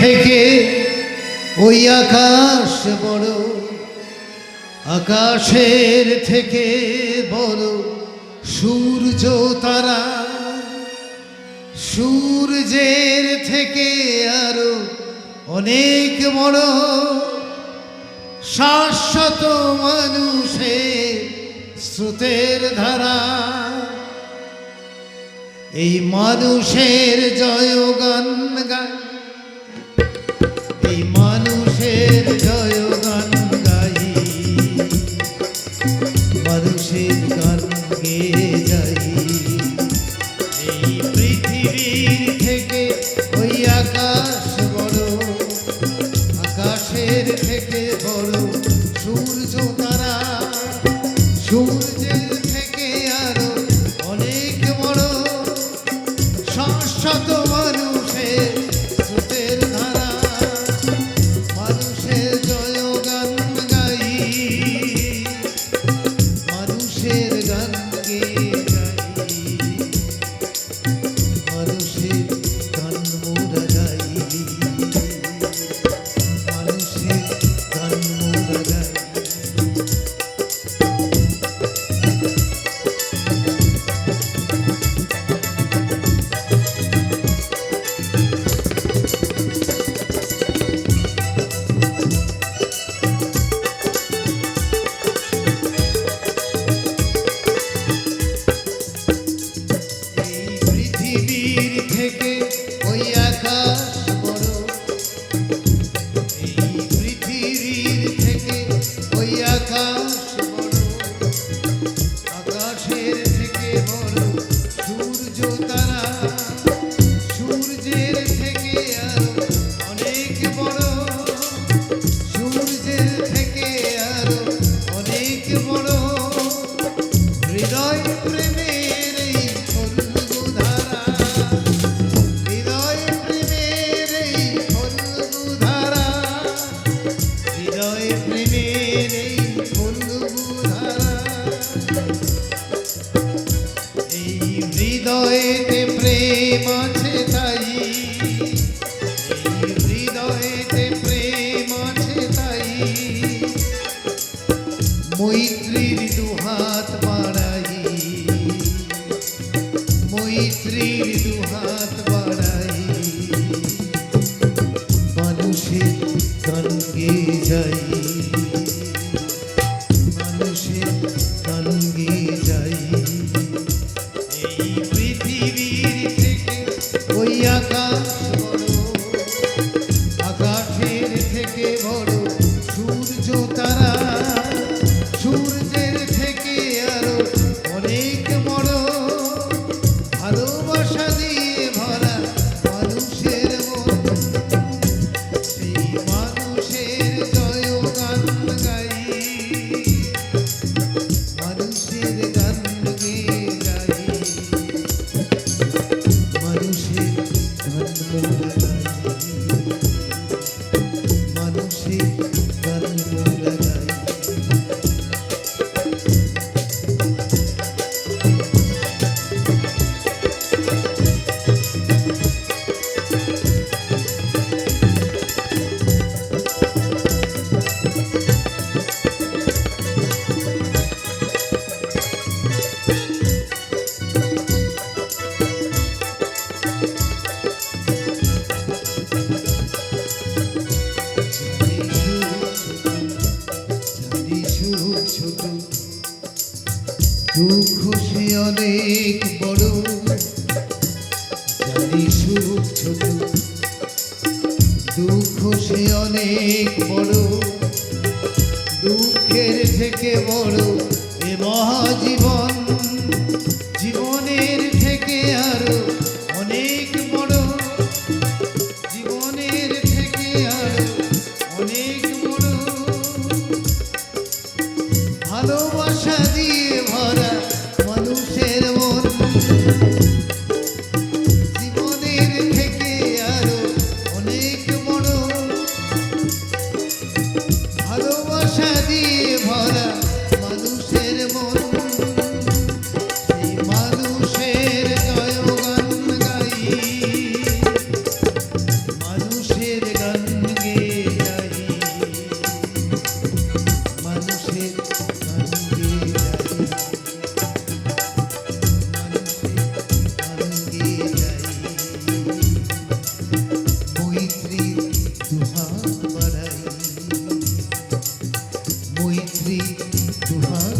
থেকে ওই আকাশ বড়, আকাশের থেকে বড় সূর্য তারা, সূর্যের থেকে আরো অনেক বড় শাশ্বত মানুষের স্রোতের ধারা। এই মানুষের জয়গান গাই, এই মানুষের জয়গান গাই, মানুষের গান গেয়ে যাই। এই পৃথিবীর থেকে ওই আকাশ বড়, আকাশের থেকে বড় সূর্য তারা, সূর্যের থেকে আরো অনেক বড় শাশ্বত মানুষের স্রোতের ধারা। মানুষের জয়গান গাই, মানুষের গান গেয়ে যাই, মানুষের গান মোরা গাই, মানুষের গান মোরা গাই। থেকে ওই আকাশ বড়, এই পৃথিবীর থেকে ওই আকাশ বড়, আকাশের থেকে বড় সূর্য তারা, সূর্যের থেকে আরো অনেক বড়, সূর্যের থেকে আরো অনেক বড় হৃদয় প্রেমের এই ফল্গু ধারা, হৃদয় প্রেমের এই ফল্গু ধারা, হৃদয় প্রেমের এই ফল্গু ধারা। এই হৃদয়েতে প্রেম আছে তাই, এই হৃদয়েতে প্রেম আছে তাই, মৈত্রীর দুহাত বাড়াই, মৈত্রীর দুহাত বাড়াই, মানুষের গান গেয়ে যাই, মানুষের গান গেয়ে যাই। এই পৃথিবীর থেকে ওই আকাশ বড়, আকাশের থেকে বড় সূর্য তারা, সূর্যের থেকে আরো অনেক বড় ভালোবাসা দিয়ে ভরা মানুষের মন। সেই মানুষের জয়গান গাই, মানুষের গান গেয়ে গাই, মানুষের গান মোরা গাই, মানুষের গান মোরা গাই। ছোট দুঃখ সে অনেক বড়, জানি সুখ ছোট দুঃখ সে অনেক বড়, দুঃখের থেকে বড় এ মহাজীবন, জীবনের থেকে আরো অনেক বড়, জীবনের থেকে আরো অনেক বড় ভালোবাসা দিয়ে ভরা মানুষের মন, জীবনের থেকে আরো অনেক বড় ভালোবাসা দিয়ে ভরা মানুষের মন। সেই দুহাত